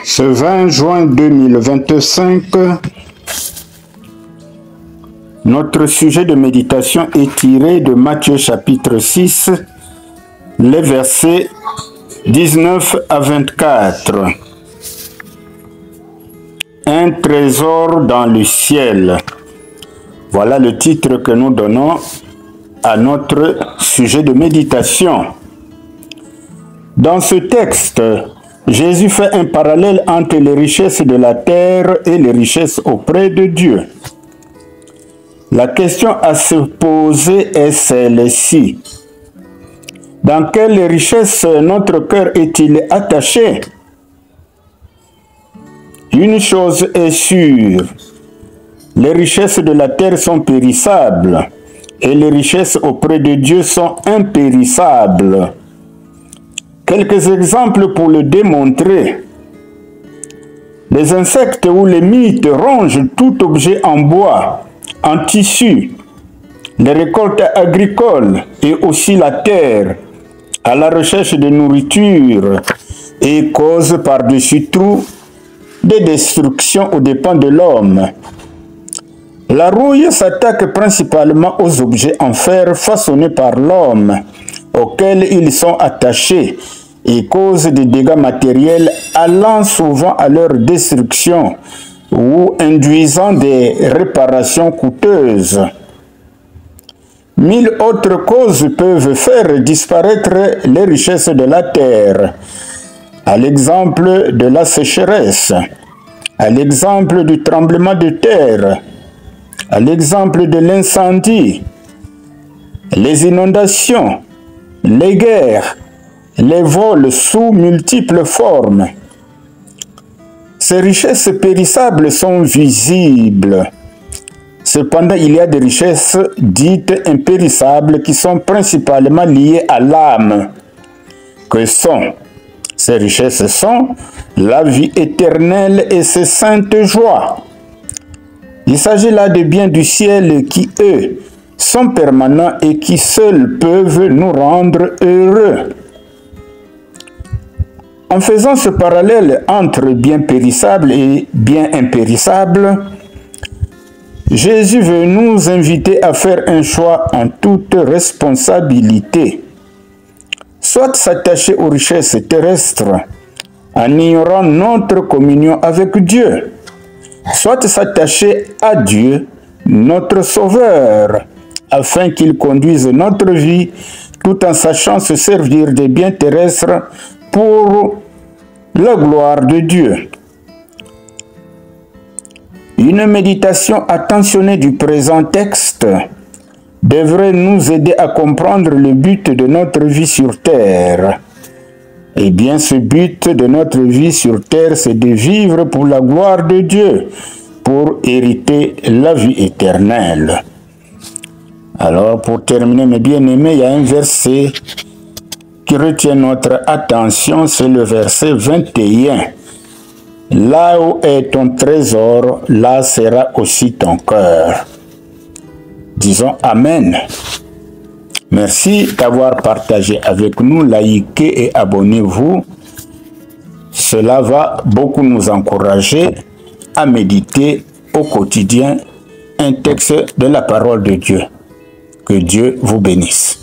Ce 20 juin 2025, notre sujet de méditation est tiré de Matthieu chapitre 6, les versets 19 à 24. Un trésor dans le ciel. Voilà le titre que nous donnons à notre sujet de méditation. Dans ce texte, Jésus fait un parallèle entre les richesses de la terre et les richesses auprès de Dieu. La question à se poser est celle-ci. Dans quelle richesse notre cœur est-il attaché? Une chose est sûre, les richesses de la terre sont périssables et les richesses auprès de Dieu sont impérissables. Quelques exemples pour le démontrer. Les insectes ou les mites rongent tout objet en bois, en tissu, les récoltes agricoles et aussi la terre, à la recherche de nourriture et causent par-dessus tout des destructions aux dépens de l'homme. La rouille s'attaque principalement aux objets en fer façonnés par l'homme, auxquels ils sont attachés et causent des dégâts matériels allant souvent à leur destruction ou induisant des réparations coûteuses. 1000 autres causes peuvent faire disparaître les richesses de la terre, à l'exemple de la sécheresse, à l'exemple du tremblement de terre, à l'exemple de l'incendie, les inondations, les guerres, les vols sous multiples formes. Ces richesses périssables sont visibles. Cependant, il y a des richesses dites impérissables qui sont principalement liées à l'âme. Que sont? Ces richesses sont la vie éternelle et ses saintes joies. Il s'agit là de biens du ciel qui, eux, sont permanents et qui seuls peuvent nous rendre heureux. En faisant ce parallèle entre biens périssables et biens impérissables, Jésus veut nous inviter à faire un choix en toute responsabilité. Soit s'attacher aux richesses terrestres en ignorant notre communion avec Dieu, soit s'attacher à Dieu, notre Sauveur, afin qu'il conduise notre vie tout en sachant se servir des biens terrestres pour la gloire de Dieu. Une méditation attentionnée du présent texte devrait nous aider à comprendre le but de notre vie sur terre. Eh bien, ce but de notre vie sur terre, c'est de vivre pour la gloire de Dieu, pour hériter la vie éternelle. Alors, pour terminer, mes bien-aimés, il y a un verset qui retient notre attention, c'est le verset 21. Là où est ton trésor, là sera aussi ton cœur. Disons Amen. Merci d'avoir partagé avec nous, likez et abonnez-vous. Cela va beaucoup nous encourager à méditer au quotidien un texte de la parole de Dieu. Que Dieu vous bénisse.